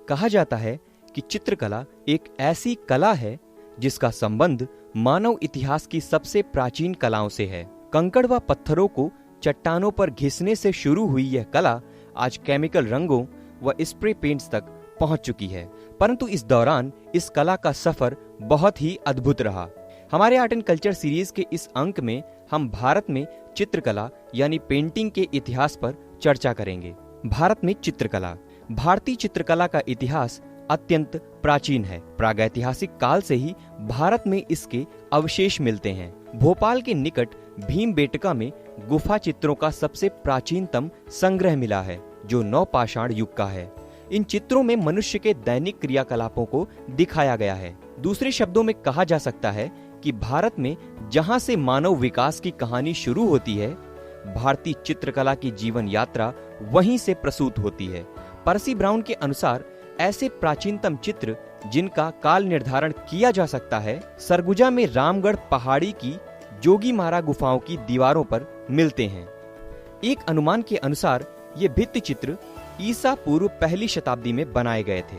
कहा जाता है कि चित्रकला एक ऐसी कला है जिसका संबंध मानव इतिहास की सबसे प्राचीन कलाओं से है। कंकड़ व पत्थरों को चट्टानों पर घिसने से शुरू हुई यह कला आज केमिकल रंगों व स्प्रे पेंट्स तक पहुंच चुकी है, परंतु इस दौरान इस कला का सफर बहुत ही अद्भुत रहा। हमारे आर्ट एंड कल्चर सीरीज के इस अंक में हम भारत में चित्रकला यानी पेंटिंग के इतिहास पर चर्चा करेंगे। भारत में चित्रकला। भारतीय चित्रकला का इतिहास अत्यंत प्राचीन है। प्रागैतिहासिक काल से ही भारत में इसके अवशेष मिलते हैं। भोपाल के निकट भीमबेटका में गुफा चित्रों का सबसे प्राचीनतम संग्रह मिला है, जो नवपाषाण युग का है। इन चित्रों में मनुष्य के दैनिक क्रियाकलापों को दिखाया गया है। दूसरे शब्दों में कहा जा सकता है कि भारत में जहां से मानव विकास की कहानी शुरू होती है, भारतीय चित्रकला की जीवन यात्रा वहीं से प्रसूत होती है। पर्सी ब्राउन के अनुसार ऐसे प्राचीनतम चित्र जिनका काल निर्धारण किया जा सकता है, सरगुजा में रामगढ़ पहाड़ी की जोगीमारा गुफाओं की दीवारों पर मिलते हैं। एक अनुमान के अनुसार ये भित्ति चित्र ईसा पूर्व पहली शताब्दी में बनाए गए थे।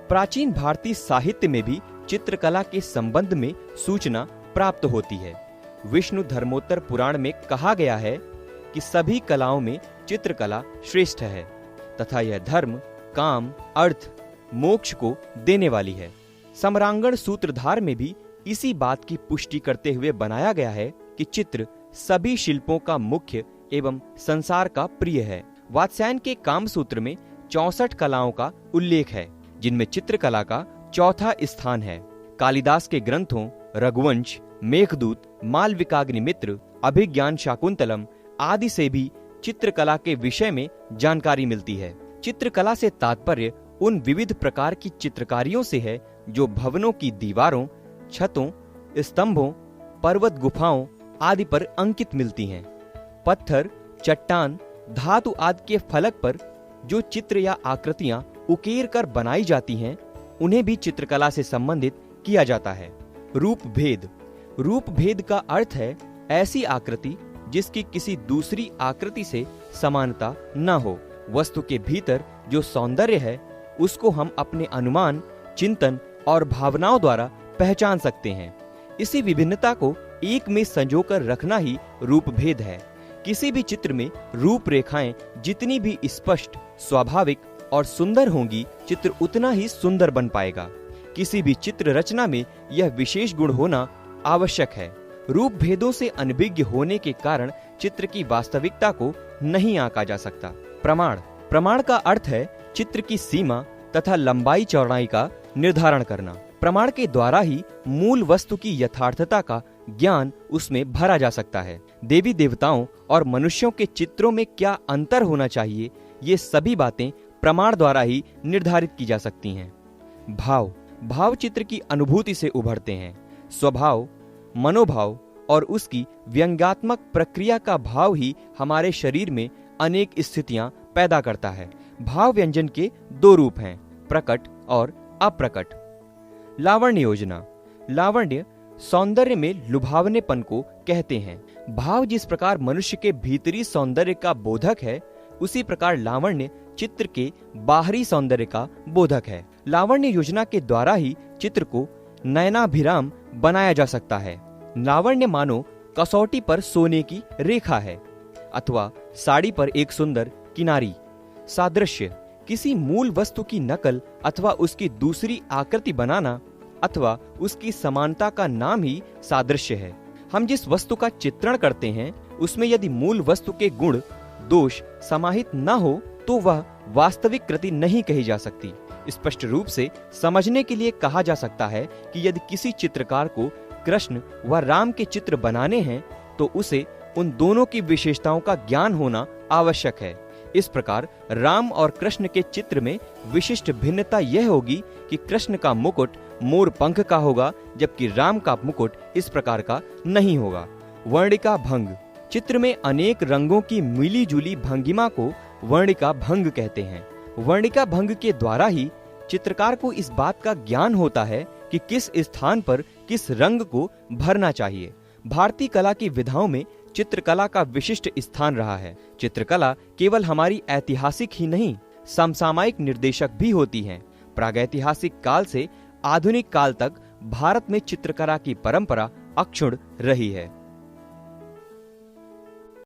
प्राचीन भारतीय साहित्य में भी चित्रकला के संबंध में सूचना प्राप्त होती है। विष्णु धर्मोत्तर पुराण में कहा गया है कि सभी कलाओं में चित्रकला श्रेष्ठ है तथा यह धर्म, काम, अर्थ, मोक्ष को देने वाली है। सम्रांगण सूत्रधार में भी इसी बात की पुष्टि करते हुए बनाया गया है कि चित्र सभी शिल्पों का मुख्य एवं संसार का प्रिय है। वात्स्यायन के कामसूत्र में 64 कलाओं का उल्लेख है, जिनमें चित्रकला का चौथा स्थान है। कालिदास के ग्रंथों रघुवंश, मेघदूत, मालविकाग्निमित्र, अभिज्ञान शाकुंतलम आदि से भी चित्रकला के विषय में जानकारी मिलती है। चित्रकला से तात्पर्य उन विविध प्रकार की चित्रकारियों से है जो भवनों की दीवारों, छतों, स्तंभों, पर्वत गुफाओं आदि पर अंकित मिलती हैं। पत्थर, चट्टान, धातु आदि के फलक पर जो चित्र या आकृतियां उकेर कर बनाई जाती हैं, उन्हें भी चित्रकला से संबंधित किया जाता है। रूप भेद। रूप भेद का अर्थ है ऐसी आकृति जिसकी किसी दूसरी आकृति से समानता न हो। वस्तु के भीतर जो सौंदर्य है उसको हम अपने अनुमान, चिंतन और भावनाओं द्वारा पहचान सकते हैं। इसी विभिन्नता को एक में संजोकर रखना ही रूप भेद है। किसी भी चित्र में रूपरेखाएं जितनी भी स्पष्ट, स्वाभाविक और सुंदर होंगी, चित्र उतना ही सुंदर बन पाएगा। किसी भी चित्र रचना में यह विशेष गुण होना आवश्यक है। रूप भेदों से अनभिज्ञ होने के कारण चित्र की वास्तविकता को नहीं आंका जा सकता। प्रमाण। प्रमाण का अर्थ है चित्र की सीमा तथा लंबाई चौड़ाई का निर्धारण करना। प्रमाण के द्वारा ही मूल वस्तु की यथार्थता का ज्ञान उसमें भरा जा सकता है। देवी देवताओं और मनुष्यों के चित्रों में क्या अंतर होना चाहिए, ये सभी बातें प्रमाण द्वारा ही निर्धारित की जा सकती हैं। भाव। भाव चित्र की अनुभूति से उभरते हैं। स्वभाव, मनोभाव और उसकी व्यंग्यात्मक प्रक्रिया का भाव ही हमारे शरीर में अनेक स्थितियां पैदा करता है। भाव व्यंजन के दो रूप हैं, प्रकट और अप्रकट। लावण्य योजना। लावण्य सौंदर्य में लुभावनेपन को कहते हैं। भाव जिस प्रकार मनुष्य के भीतरी सौंदर्य का बोधक है, उसी प्रकार लावण्य चित्र के बाहरी सौंदर्य का बोधक है। लावण्य योजना के द्वारा ही चित्र को नयनाभिराम बनाया जा सकता है। लावण्य मानो कसौटी पर सोने की रेखा है अथवा साड़ी पर एक सुंदर किनारी। सादृश्य। किसी मूल वस्तु की नकल अथवा उसकी दूसरी आकृति बनाना अथवा उसकी समानता का नाम ही सादृश्य है। हम जिस वस्तु का चित्रण करते हैं उसमें यदि मूल वस्तु के गुण, दोष समाहित न हो तो वह वास्तविक कृति नहीं कही जा सकती। स्पष्ट रूप से समझने के लिए कहा जा सकता है कि यदि किसी चित्रकार को कृष्ण व राम के चित्र बनाने हैं तो उसे उन दोनों की विशेषताओं का ज्ञान होना आवश्यक है। इस प्रकार राम और कृष्ण के चित्र में विशिष्ट भिन्नता यह होगी कि कृष्ण का मुकुट मोर पंख का होगा, जबकि राम का मुकुट इस प्रकार का नहीं होगा। वर्णिका भंग। चित्र में अनेक रंगों की मिली जुली भंगिमा को वर्णिका भंग कहते हैं। वर्णिका भंग के द्वारा ही चित्रकार को इस बात का ज्ञान होता है कि किस स्थान पर किस रंग को भरना चाहिए। भारतीय कला की विधाओं में चित्रकला का विशिष्ट स्थान रहा है। चित्रकला केवल हमारी ऐतिहासिक ही नहीं, समसामयिक निर्देशक भी होती है। प्रागैतिहासिक काल से आधुनिक काल तक भारत में चित्रकला की परंपरा अक्षुण्ण रही है।